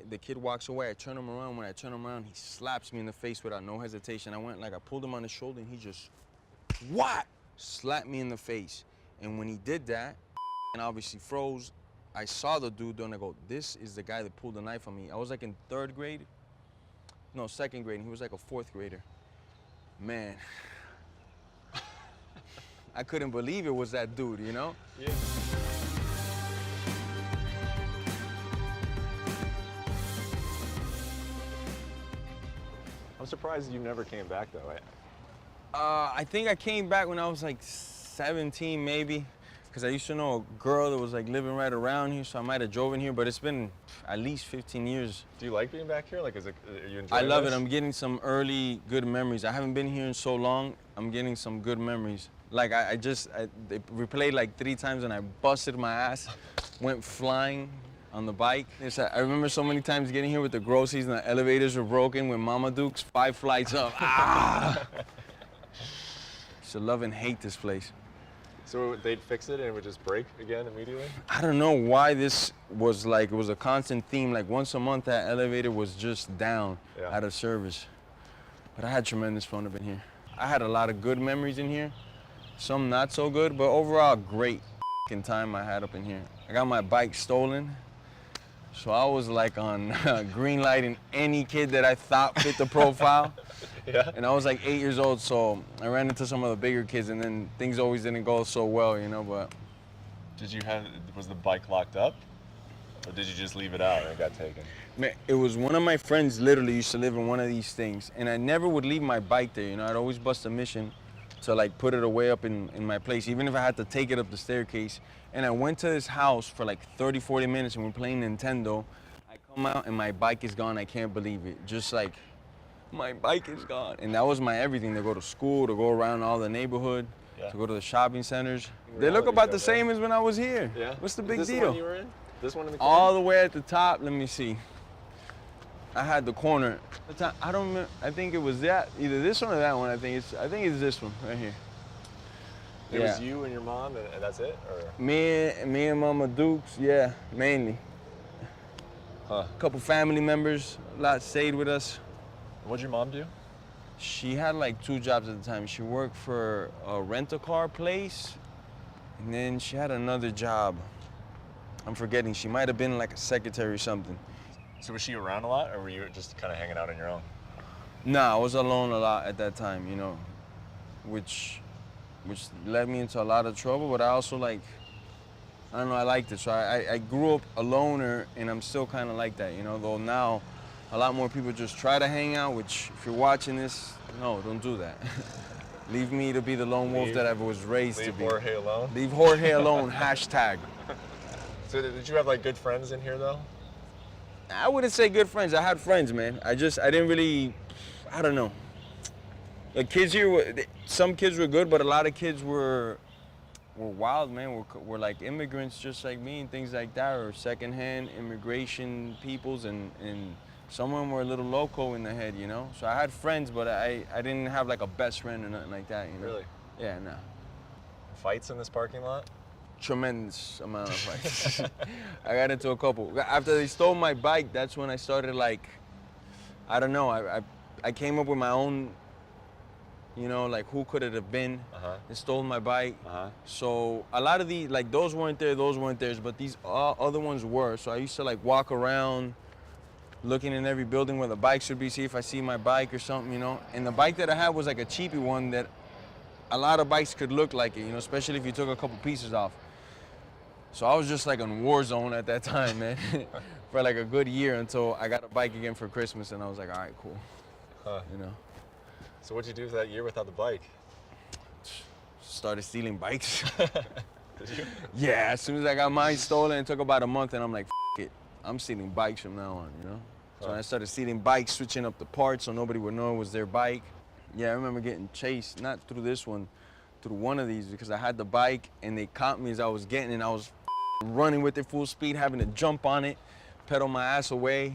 The kid walks away, I turn him around. When I turn him around, he slaps me in the face without no hesitation. I pulled him on the shoulder and he just, what? Slapped me in the face. And when he did that, and obviously froze, I saw the dude and I go, this is the guy that pulled the knife on me. I was like in 3rd grade, no, 2nd grade, and he was like a 4th grader. Man, I couldn't believe it was that dude, you know? Yeah. I'm surprised you never came back though. I think I came back when I was like 17 maybe, because I used to know a girl that was like living right around here, so I might have drove in here, but it's been at least 15 years. Do you like being back here? Like, are you enjoying I love this? it. I'm getting some early good memories. I haven't been here in so long. I'm getting some good memories. Like they replayed like 3 times and I busted my ass, went flying on the bike. I remember so many times getting here with the groceries and the elevators were broken with Mama Duke's 5 flights up. Ah! Used to love and hate this place. So they'd fix it and it would just break again immediately? I don't know why this was like, it was a constant theme. Like once a month that elevator was just down, out of service. But I had tremendous fun up in here. I had a lot of good memories in here. Some not so good, but overall great time I had up in here. I got my bike stolen. So I was like on green lighting any kid that I thought fit the profile. Yeah. And I was like 8 years old, so I ran into some of the bigger kids and then things always didn't go so well, you know, but. Was the bike locked up? Or did you just leave it out and it got taken? Man, it was one of my friends literally used to live in one of these things, and I never would leave my bike there, you know. I'd always bust a mission to like put it away up in my place, even if I had to take it up the staircase. And I went to this house for like 30, 40 minutes and we're playing Nintendo. I come out and my bike is gone. I can't believe it. Just like, my bike is gone. And that was my everything, to go to school, to go around all the neighborhood, to go to the shopping centers. They look about the same as when I was here. Yeah. What's the big Is this deal? The one you were in? This one in the corner? All the way at the top, let me see. I had the corner. I don't remember, I think it was that, either this one or that one. I think it's this one right here. It was you and your mom and that's it? Or? Me and Mama Dukes, yeah, mainly. Huh. A couple family members, a lot stayed with us. What'd your mom do? She had like 2 jobs at the time. She worked for a rental-car place, and then she had another job. I'm forgetting, she might have been like a secretary or something. So was she around a lot, or were you just kind of hanging out on your own? Nah, I was alone a lot at that time, you know, which led me into a lot of trouble, but I also like, I don't know, I liked it. So I grew up a loner, and I'm still kind of like that, you know, though now a lot more people just try to hang out, which if you're watching this, no, don't do that. Leave me to be the lone wolf that I was raised to be. Leave Jorge alone? Leave Jorge alone, hashtag. So did you have like good friends in here though? I wouldn't say good friends. I had friends, man. I didn't really, I don't know. The kids here, some kids were good, but a lot of kids were wild, man. Were like immigrants just like me and things like that, or secondhand immigration peoples, and some of them were a little loco in the head, you know? So I had friends, but I didn't have like a best friend or nothing like that, you know? Really? Yeah, no. Fights in this parking lot? Tremendous amount of fights. I got into a couple. After they stole my bike, that's when I started like, I don't know, I came up with my own, you know, like who could it have been? They stole my bike. So a lot of these, like those weren't theirs, but these other ones were. So I used to like walk around looking in every building where the bike should be, see if I see my bike or something, you know. And the bike that I had was like a cheapy one that a lot of bikes could look like it, you know, especially if you took a couple pieces off. So I was just like in war zone at that time, man, for like a good year until I got a bike again for Christmas, and I was like, all right, cool, you know. So what'd you do for that year without the bike? Started stealing bikes. Did you? Yeah, as soon as I got mine stolen, it took about a month, and I'm like, F it, I'm stealing bikes from now on, you know. So I started stealing bikes, switching up the parts so nobody would know it was their bike. Yeah, I remember getting chased, not through this one, through one of these, because I had the bike and they caught me as I was getting it, and I was running with it full speed, having to jump on it, pedal my ass away.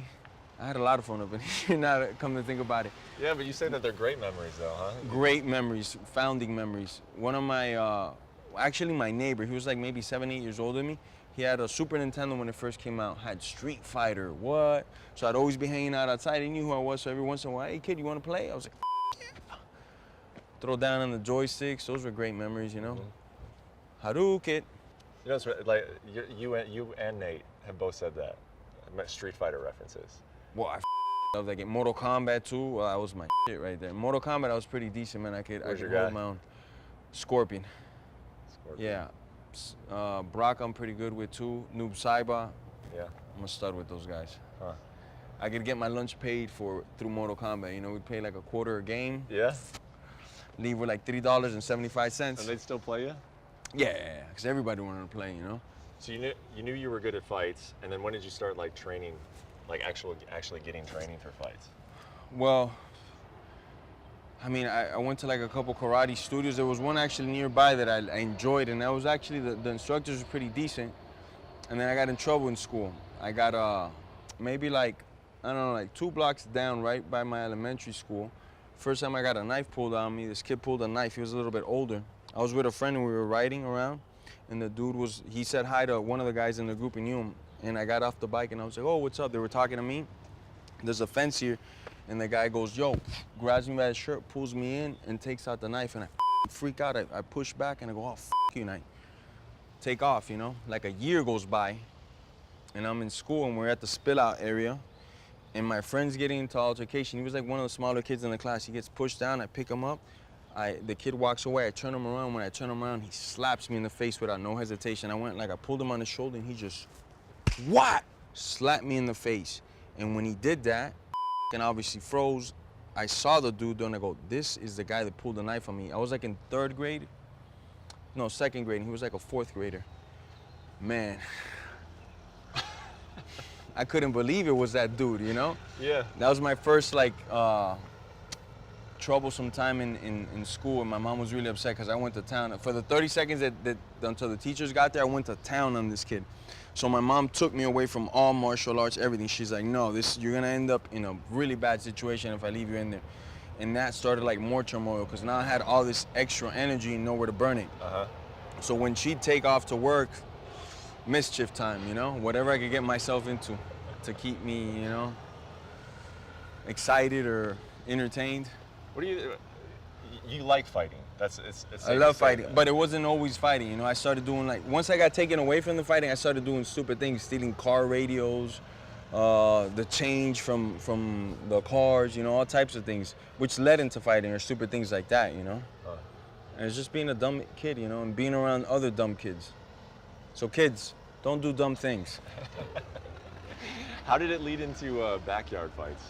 I had a lot of fun up in here, now that come to think about it. Yeah, but you say that they're great memories though, huh? Great memories, founding memories. One of my actually my neighbor, he was like maybe 7, 8 years older than me. He had a Super Nintendo when it first came out, had Street Fighter, what? So I'd always be hanging out outside. He knew who I was, so every once in a while, hey kid, you want to play? I was like, yeah. Throw down on the joysticks. Those were great memories, you know? Hadouken. You know, it's like you and Nate have both said that. Street Fighter references. Well, I love that game. Mortal Kombat too, well, that was my shit right there. Mortal Kombat, I was pretty decent, man. I could hold my own. Scorpion. Yeah. Brock, I'm pretty good with too. Noob Saiba. Yeah. I'm a stud with those guys. Huh. I could get my lunch paid through Mortal Kombat. You know, we'd pay like a quarter a game. Yeah. Leave with like $3.75. And they'd still play you? Yeah, because everybody wanted to play, you know? So you knew you were good at fights, and then when did you start like training, like actually getting training for fights? Well, I mean, I went to like a couple karate studios. There was one actually nearby that I enjoyed, and that was actually, the instructors were pretty decent. And then I got in trouble in school. I got maybe like, I don't know, like 2 blocks down right by my elementary school. First time I got a knife pulled on me, this kid pulled a knife. He was a little bit older. I was with a friend and we were riding around, and the dude he said hi to one of the guys in the group and knew him. And I got off the bike and I was like, oh, what's up? They were talking to me. There's a fence here. And the guy goes, yo, grabs me by the shirt, pulls me in, and takes out the knife. And I freak out. I push back and I go, oh, you, and I take off, you know? Like a year goes by, and I'm in school and we're at the spill out area. And my friend's getting into altercation. He was like one of the smaller kids in the class. He gets pushed down, I pick him up. The kid walks away, I turn him around. When I turn him around, he slaps me in the face without no hesitation. I pulled him on the shoulder and he just, what? Slapped me in the face. And when he did that, and obviously froze, I saw the dude and I go, this is the guy that pulled the knife on me. I was like in 3rd grade. No, 2nd grade, and he was like a 4th grader. Man. I couldn't believe it was that dude, you know? Yeah. That was my first like troublesome time in school, and my mom was really upset because I went to town. For the 30 seconds that until the teachers got there, I went to town on this kid. So my mom took me away from all martial arts, everything. She's like, no, you're gonna end up in a really bad situation if I leave you in there. And that started like more turmoil because now I had all this extra energy and nowhere to burn it. So when she'd take off to work, mischief time, you know? Whatever I could get myself into to keep me, you know, excited or entertained. What do you like fighting? I love fighting, but it wasn't always fighting, you know? I started doing like, once I got taken away from the fighting, I started doing stupid things, stealing car radios, the change from the cars, you know, all types of things, which led into fighting or stupid things like that, you know? And it's just being a dumb kid, you know, and being around other dumb kids. So kids, don't do dumb things. How did it lead into backyard fights?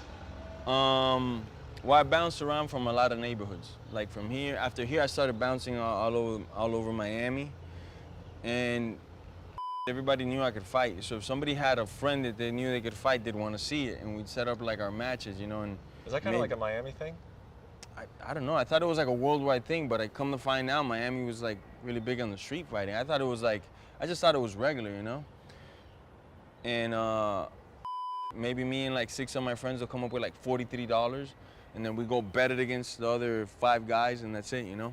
Well, I bounced around from a lot of neighborhoods. Like from here, after here, I started bouncing all over Miami, and everybody knew I could fight. So if somebody had a friend that they knew they could fight, they'd want to see it, and we'd set up like our matches, you know. And is that kind of like a Miami thing? I don't know. I thought it was like a worldwide thing, but I come to find out Miami was like really big on the street fighting. I just thought it was regular, you know. And maybe me and like 6 of my friends will come up with like $43. And then we go bet it against the other 5 guys, and that's it, you know?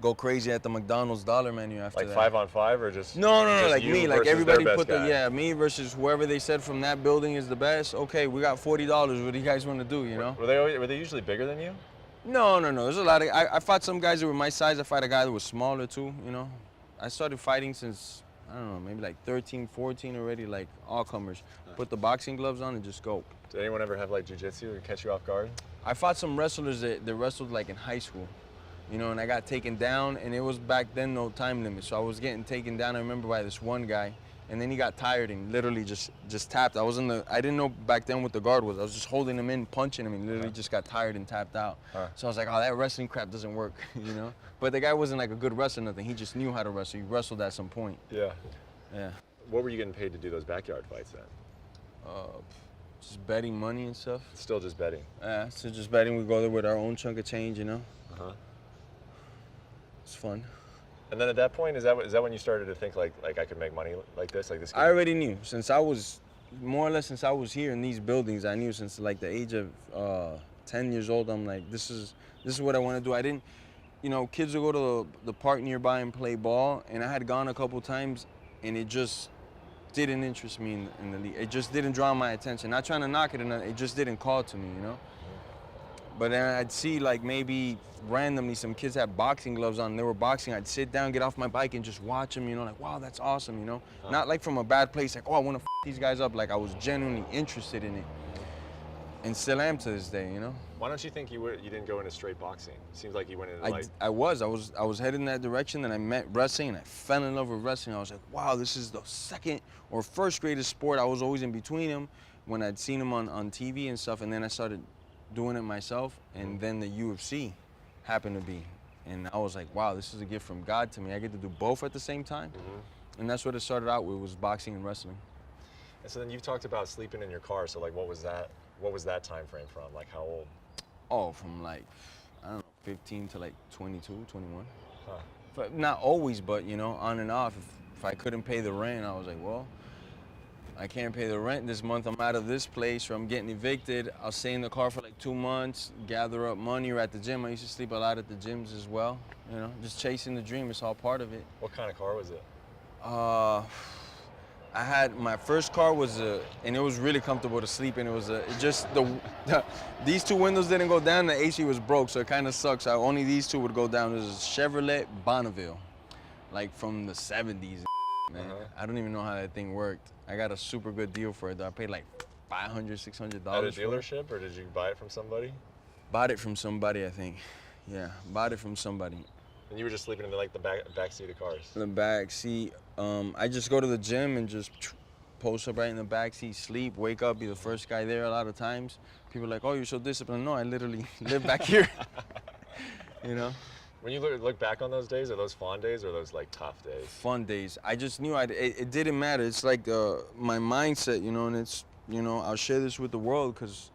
Go crazy at the McDonald's dollar menu after that. Like 5-on-5 or just? No, just like me. Like everybody put me versus whoever they said from that building is the best. Okay, we got $40. What do you guys want to do, you know? Were they usually bigger than you? No. There's a lot of, I fought some guys that were my size. I fought a guy that was smaller too, you know? I started fighting since, I don't know, maybe like 13, 14 already, like all comers. Put the boxing gloves on and just go. Did anyone ever have like jiu-jitsu or catch you off guard? I fought some wrestlers that wrestled like in high school, you know, and I got taken down, and it was back then no time limit. So I was getting taken down, I remember, by this one guy, and then he got tired and literally just tapped. I didn't know back then what the guard was. I was just holding him in, punching him, and literally just got tired and tapped out. So I was like, oh, that wrestling crap doesn't work, you know? But the guy wasn't like a good wrestler or nothing. He just knew how to wrestle. He wrestled at some point. Yeah. Yeah. What were you getting paid to do those backyard fights then? Just betting money and stuff. Still just betting? Yeah, so just betting. We go there with our own chunk of change, you know? It's fun. And then at that point, is that when you started to think like I could make money like this? I already knew. Since I was here in these buildings, I knew since like the age of 10 years old, I'm like, this is what I want to do. you know, kids would go to the park nearby and play ball, and I had gone a couple times, and it just didn't interest me in the league. It just didn't draw my attention. Not trying to knock it, it just didn't call to me, you know? But then I'd see like maybe randomly some kids had boxing gloves on and they were boxing. I'd sit down, get off my bike and just watch them, you know, like, wow, that's awesome, you know? Not like from a bad place, like, oh, I want to these guys up. Like I was genuinely interested in it and still am to this day, you know? Why don't you think you didn't go into straight boxing? Seems like you went into like... I was headed in that direction, and I met wrestling and I fell in love with wrestling. I was like, wow, this is the second or first greatest sport. I was always in between them when I'd seen them on TV and stuff, and then I started doing it myself, and then the UFC happened to be. And I was like, wow, this is a gift from God to me. I get to do both at the same time. And that's what it started out with, was boxing and wrestling. And so then you've talked about sleeping in your car. So like, what was that time frame from? Like how old? Oh, from like, I don't know, 15 to like 22, 21. Huh. But not always, but you know, on and off. If I couldn't pay the rent, I was like, well, I can't pay the rent this month. I'm out of this place, or I'm getting evicted. I'll stay in the car for like 2 months, gather up money, or at the gym. I used to sleep a lot at the gyms as well. You know, just chasing the dream. It's all part of it. What kind of car was it? I had, my first car was and it was really comfortable to sleep in. It was these two windows didn't go down. The AC was broke, so it kind of sucks. So only these two would go down. It was a Chevrolet Bonneville, like from the 70s. Man, I don't even know how that thing worked. I got a super good deal for it though. I paid like $500, $600 At a dealership, or did you buy it from somebody? Bought it from somebody, I think. Yeah, bought it from somebody. And you were just sleeping in like the back seat of cars? In the back seat. I just go to the gym and just post up right in the back seat, sleep, wake up, be the first guy there a lot of times. People are like, oh, you're so disciplined. No, I literally live back here, you know? When you look back on those days, are those fun days or are those like tough days? Fun days. I just knew it didn't matter. It's like my mindset, you know, and it's, you know, I'll share this with the world because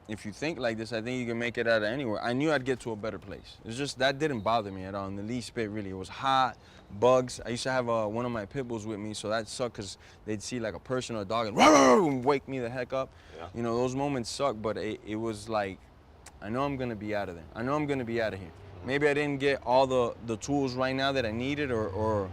if you think like this, I think you can make it out of anywhere. I knew I'd get to a better place. It's just, that didn't bother me at all in the least bit, really. It was hot, bugs. I used to have one of my pit bulls with me, so that sucked because they'd see like a person or a dog and wake me the heck up. Yeah. You know, those moments suck, but it was like, I know I'm gonna be out of there. I know I'm gonna be out of here. Maybe I didn't get all the tools right now that I needed, or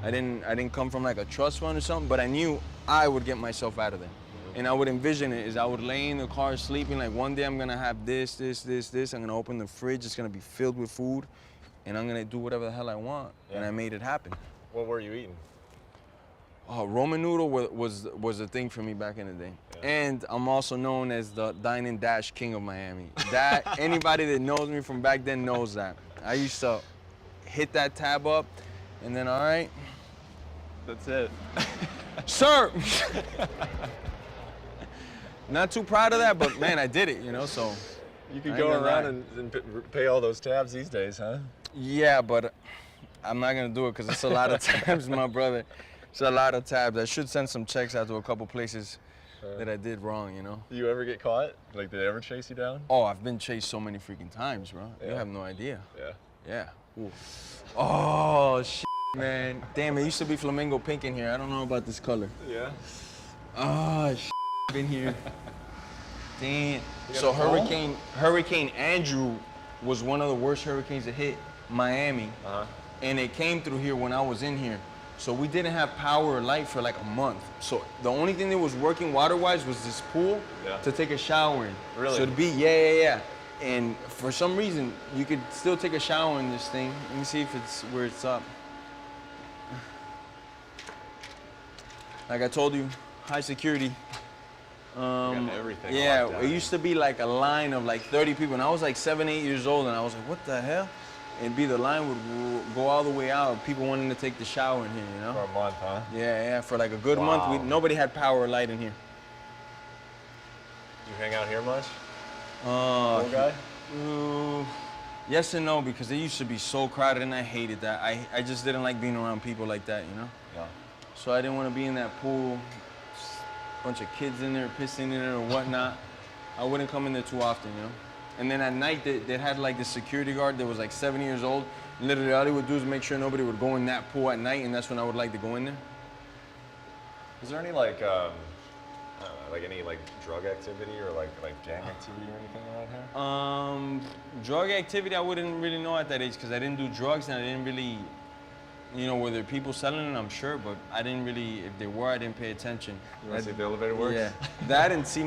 I didn't come from like a trust fund or something, but I knew I would get myself out of there. And I would envision it as I would lay in the car sleeping, like one day I'm gonna have this. I'm gonna open the fridge, it's gonna be filled with food, and I'm gonna do whatever the hell I want. Yeah. And I made it happen. What were you eating? Roman noodle was a thing for me back in the day. Yeah. And I'm also known as the Dine and Dash King of Miami. That, anybody that knows me from back then knows that. I used to hit that tab up, and then, all right, that's it. Sir! Not too proud of that, but man, I did it, you know, so. You could go around and pay all those tabs these days, huh? Yeah, but I'm not gonna do it because it's a lot of tabs, my brother. It's a lot of tabs. I should send some checks out to a couple places that I did wrong, you know? Do you ever get caught? Like, did they ever chase you down? Oh, I've been chased so many freaking times, bro. Yeah. You have no idea. Yeah. Yeah. Ooh. Oh, shit, man. Damn, it used to be flamingo pink in here. I don't know about this color. Yeah. Oh, shit. Been here. Damn. So Hurricane Andrew was one of the worst hurricanes that hit Miami. And it came through here when I was in here. So we didn't have power or light for like a month. So the only thing that was working water-wise was this pool to take a shower in. Really? So it'd be, yeah. And for some reason, you could still take a shower in this thing. Let me see if it's where it's up. Like I told you, high security. Everything. Yeah, it used to be like a line of like 30 people, and I was like 7, 8 years old, and I was like, what the hell? And the line would go all the way out, people wanting to take the shower in here, you know? For a month, huh? Yeah, for like a good month, nobody had power or light in here. You hang out here much? Cool guy? Yes and no, because it used to be so crowded, and I hated that. I just didn't like being around people like that, you know? Yeah. So I didn't want to be in that pool. Bunch of kids in there pissing in there or whatnot. I wouldn't come in there too often, you know? And then at night, they had like the security guard that was like 7 years old. Literally all he would do is make sure nobody would go in that pool at night, and that's when I would like to go in there. Is there any like Like any like drug activity or like gang activity or anything around here? Drug activity, I wouldn't really know at that age because I didn't do drugs and I didn't really, you know, were there people selling it? I'm sure, but I didn't really, if there were, I didn't pay attention. You want to see if the elevator works? Yeah. That and see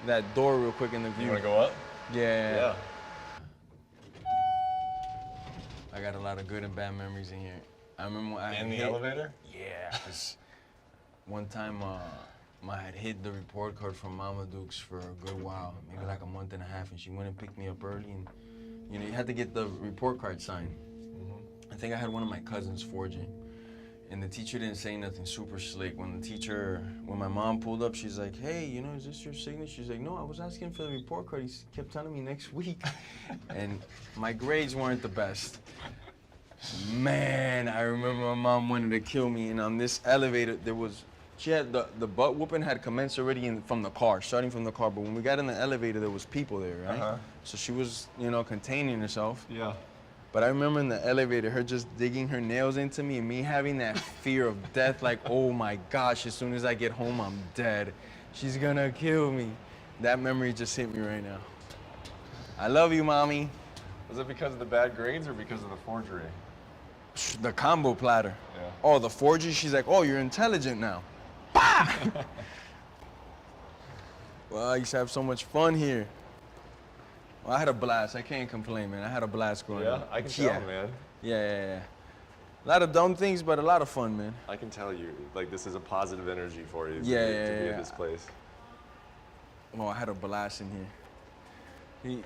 that door real quick in the view. You want to go up? Yeah. Yeah. I got a lot of good and bad memories in here. I remember when I In the elevator? Yeah, 'cause one time I had hid the report card from Mama Dukes for a good while, maybe like a month and a half, and she went and picked me up early, and you know, you had to get the report card signed. I think I had one of my cousins forge it, and the teacher didn't say nothing, super slick. When my mom pulled up, she's like, hey, you know, is this your signature? She's like, no, I was asking for the report card. He kept telling me next week. And my grades weren't the best. Man, I remember my mom wanted to kill me, and on this elevator, she had the butt whooping had commenced already from the car, starting from the car, but when we got in the elevator, there was people there, right? So she was, you know, containing herself. Yeah. But I remember in the elevator, her just digging her nails into me and me having that fear of death, like, oh my gosh, as soon as I get home, I'm dead. She's gonna kill me. That memory just hit me right now. I love you, Mommy. Was it because of the bad grades or because of the forgery? The combo platter. Yeah. Oh, the forgery, she's like, oh, you're intelligent now. Bah! Well, I used to have so much fun here. Well, I had a blast. I can't complain, man. I had a blast growing up. Yeah, I can tell, man. Yeah. A lot of dumb things, but a lot of fun, man. I can tell you, like, this is a positive energy for you to be at this place. Oh, I had a blast in here.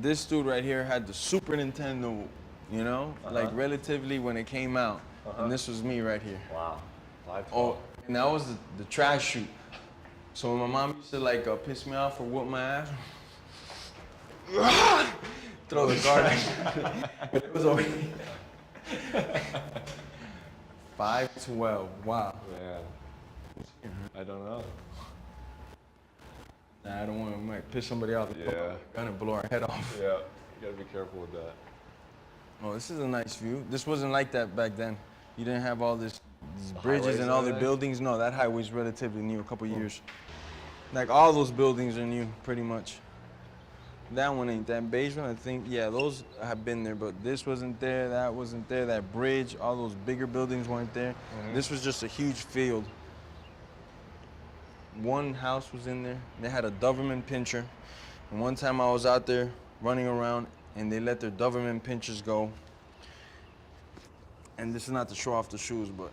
This dude right here had the Super Nintendo, you know, like relatively when it came out. And this was me right here. Wow. Oh, and that was the trash chute. So when my mom used to like piss me off or whoop my ass, throw the garbage. It was over. 5'12". Wow. Man. I don't know. Nah, I don't want to might piss somebody off. Yeah. Gonna blow our head off. Yeah. You gotta be careful with that. Oh, this is a nice view. This wasn't like that back then. You didn't have all these bridges and all the buildings. No, that highway's relatively new, a couple years. Like all those buildings are new, pretty much. That one ain't. That beige one, I think, yeah, those have been there, but this wasn't there, that wasn't there, that bridge, all those bigger buildings weren't there. This was just a huge field. One house was in there. They had a Doberman pinscher. And one time I was out there running around and they let their Doberman pinschers go. And this is not to show off the shoes, but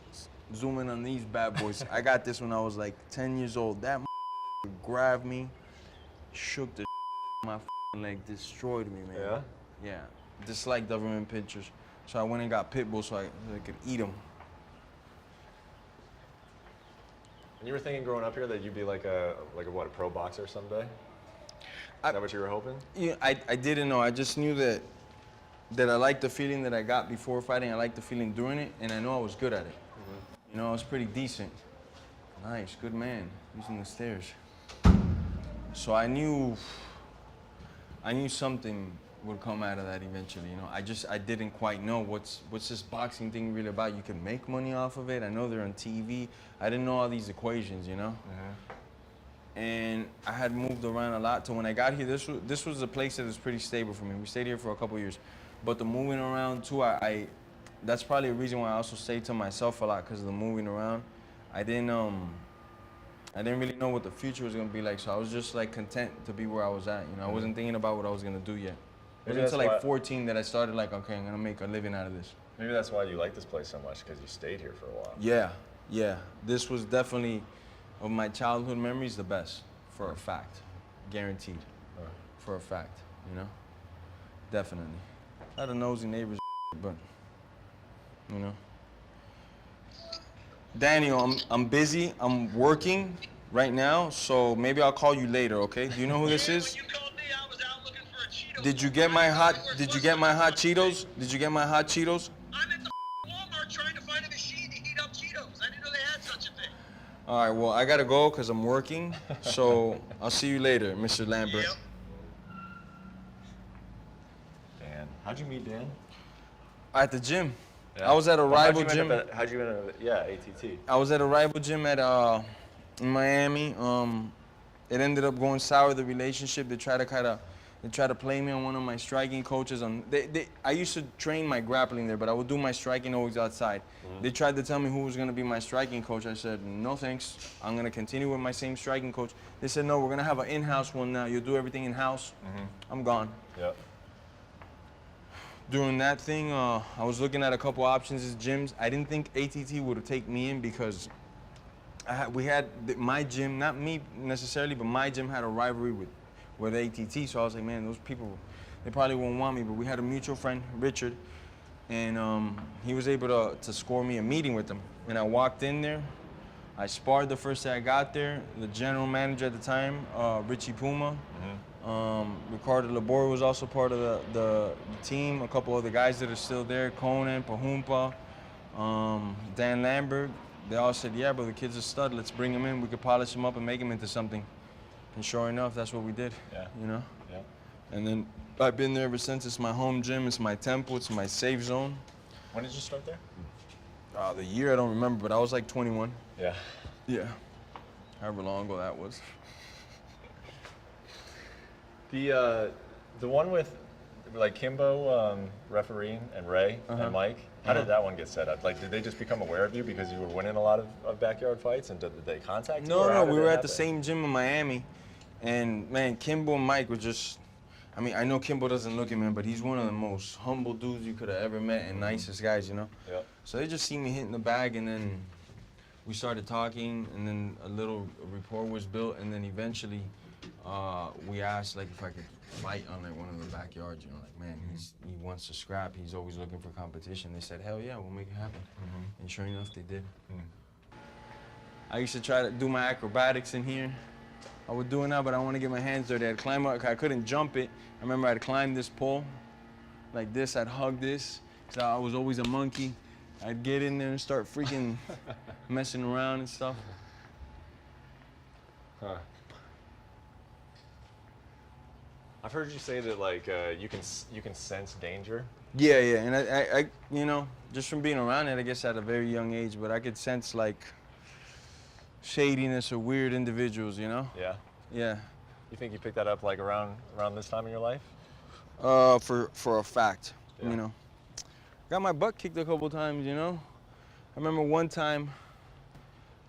zoom in on these bad boys. I got this when I was like 10 years old. That grabbed me, shook the my leg, destroyed me, man. Yeah? Yeah. Dislike Doberman pinschers. So I went and got pit bulls so I could eat them. And you were thinking growing up here that you'd be like a pro boxer someday? Is that what you were hoping? Yeah, I didn't know. I just knew that I liked the feeling that I got before fighting. I liked the feeling during it, and I know I was good at it. You know, I was pretty decent. Nice, good man, using the stairs. So I knew something would come out of that eventually. You know, I didn't quite know what's this boxing thing really about. You can make money off of it. I know they're on TV. I didn't know all these equations, you know. And I had moved around a lot. So when I got here, this was a place that was pretty stable for me. We stayed here for a couple years, but the moving around too, that's probably a reason why I also stayed to myself a lot, because of the moving around. I didn't really know what the future was gonna be like, so I was just like content to be where I was at. You know, I wasn't thinking about what I was gonna do yet. It was until like 14 that I started like, okay, I'm gonna make a living out of this. Maybe that's why you like this place so much, because you stayed here for a while. Yeah. This was definitely, of my childhood memories, the best, for a fact. Guaranteed. For a fact, you know? Definitely. A lot of nosy neighbors, but, you know. Daniel, I'm busy. I'm working right now, so maybe I'll call you later, okay? Do you know who this is? When you called me, I was out looking for a Cheetos. Did you get my hot Cheetos? Did you get my hot Cheetos? I'm at the Walmart trying to find a machine to heat up Cheetos. I didn't know they had such a thing. All right, well, I gotta go because I'm working, so I'll see you later, Mr. Lambert. Yep. Dan. How'd you meet Dan? At the gym. Yeah. I was at a rival gym. How'd you end up at ATT? I was at a rival gym at in Miami. It ended up going sour, the relationship. They tried to play me on one of my striking coaches. I used to train my grappling there, but I would do my striking always outside. They tried to tell me who was going to be my striking coach. I said, no thanks. I'm going to continue with my same striking coach. They said, no, we're going to have an in-house one now. You'll do everything in-house. I'm gone. Yep. During that thing, I was looking at a couple options as gyms. I didn't think ATT would take me in because we had my gym, not me necessarily, but my gym had a rivalry with ATT. So I was like, man, those people, they probably won't want me. But we had a mutual friend, Richard, and he was able to score me a meeting with them. And I walked in there. I sparred the first day I got there. The general manager at the time, Richie Puma, Ricardo Labor was also part of the team. A couple other guys that are still there, Conan, Pahumpa, Dan Lambert. They all said, yeah, bro, the kid's a stud. Let's bring him in. We could polish him up and make him into something. And sure enough, that's what we did. Yeah. You know? Yeah. And then I've been there ever since. It's my home gym. It's my temple. It's my safe zone. When did you start there? The year I don't remember, but I was like 21. Yeah. Yeah. However long ago that was. The one with like Kimbo refereeing and Ray and Mike, how did that one get set up? Like, did they just become aware of you because you were winning a lot of backyard fights, and did they contact you? No, we were at the same gym in Miami, and man, Kimbo and Mike were just, I mean, I know Kimbo doesn't look at me, but he's one of the most humble dudes you could have ever met and nicest guys, you know? Yeah. So they just see me hitting the bag, and then we started talking, and then a little rapport was built, and then eventually we asked like if I could fight on like one of the backyards, you know, like, man, he wants to scrap, he's always looking for competition. They said, hell yeah, we'll make it happen. And sure enough, they did. I used to try to do my acrobatics in here. I would do it now, but I want to get my hands dirty. I'd climb up, I couldn't jump it. I remember I'd climb this pole like this, I'd hug this, because I was always a monkey. I'd get in there and start freaking messing around and stuff. Huh. I've heard you say that like you can sense danger. Yeah, and I you know, just from being around it, I guess at a very young age, but I could sense like shadiness or weird individuals, you know? Yeah. Yeah. You think you picked that up like around this time in your life? For a fact, Yeah. you know. Got my butt kicked a couple times, you know? I remember one time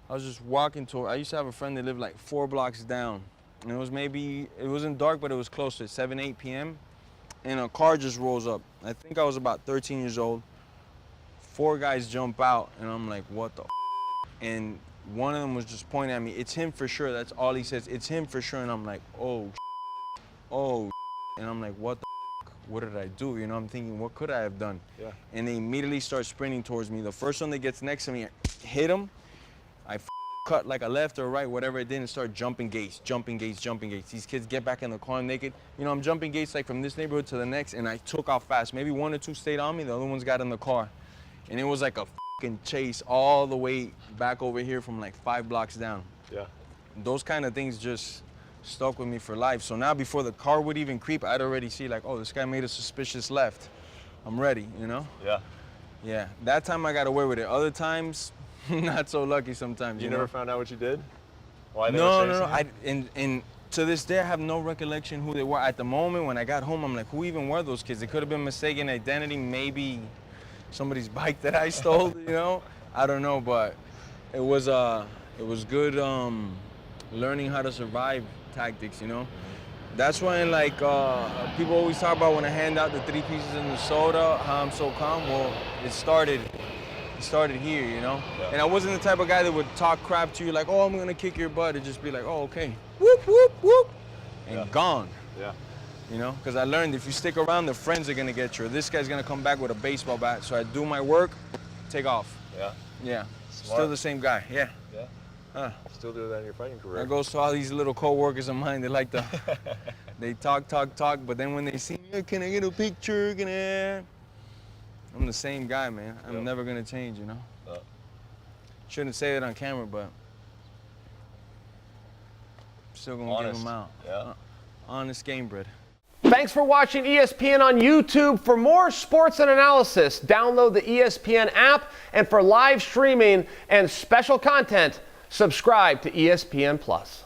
I was just walking I used to have a friend that lived like 4 blocks down. And it wasn't dark, but it was close to 7, 8 p.m. And a car just rolls up. I think I was about 13 years old. 4 guys jump out, and I'm like, what the f? And one of them was just pointing at me. It's him for sure. That's all he says. It's him for sure. And I'm like, oh, oh. And I'm like, what the f? What did I do? You know, I'm thinking, what could I have done? Yeah. And they immediately start sprinting towards me. The first one that gets next to me, I hit him. I cut like a left or right, whatever it did, and start jumping gates. These kids get back in the car naked. You know, I'm jumping gates like from this neighborhood to the next, and I took off fast. Maybe 1 or 2 stayed on me, the other ones got in the car. And it was like a fucking chase all the way back over here from like 5 blocks down. Yeah. Those kind of things just stuck with me for life. So now before the car would even creep, I'd already see like, oh, this guy made a suspicious left. I'm ready, you know? Yeah. Yeah, that time I got away with it. Other times, not so lucky sometimes. You know? never found out what you did? Why they No. were chasing you? And to this day, I have no recollection who they were. At the moment when I got home, I'm like, who even were those kids? It could have been mistaken identity, maybe somebody's bike that I stole, you know? I don't know, but it was good learning how to survive tactics, you know? That's when, like, people always talk about when I hand out the 3 pieces in the soda, how I'm so calm. Well, it started here, you know? Yeah. And I wasn't the type of guy that would talk crap to you like, oh, I'm gonna kick your butt. It'd just be like, oh, okay, whoop, whoop, whoop, and gone. Yeah. You know, because I learned if you stick around, the friends are gonna get you, or this guy's gonna come back with a baseball bat. So I do my work, take off. Yeah. Yeah, Smart. still the same guy, yeah. Yeah. Still do that in your fighting career. That goes to all these little co-workers of mine. They like to, they talk, but then when they see me, can I get a picture? I'm the same guy, man. I'm never gonna change, you know? Shouldn't say it on camera, but still gonna give them out. Yeah. Honest Gamebred. Thanks for watching ESPN on YouTube. For more sports and analysis, download the ESPN app. And for live streaming and special content, Subscribe to ESPN Plus.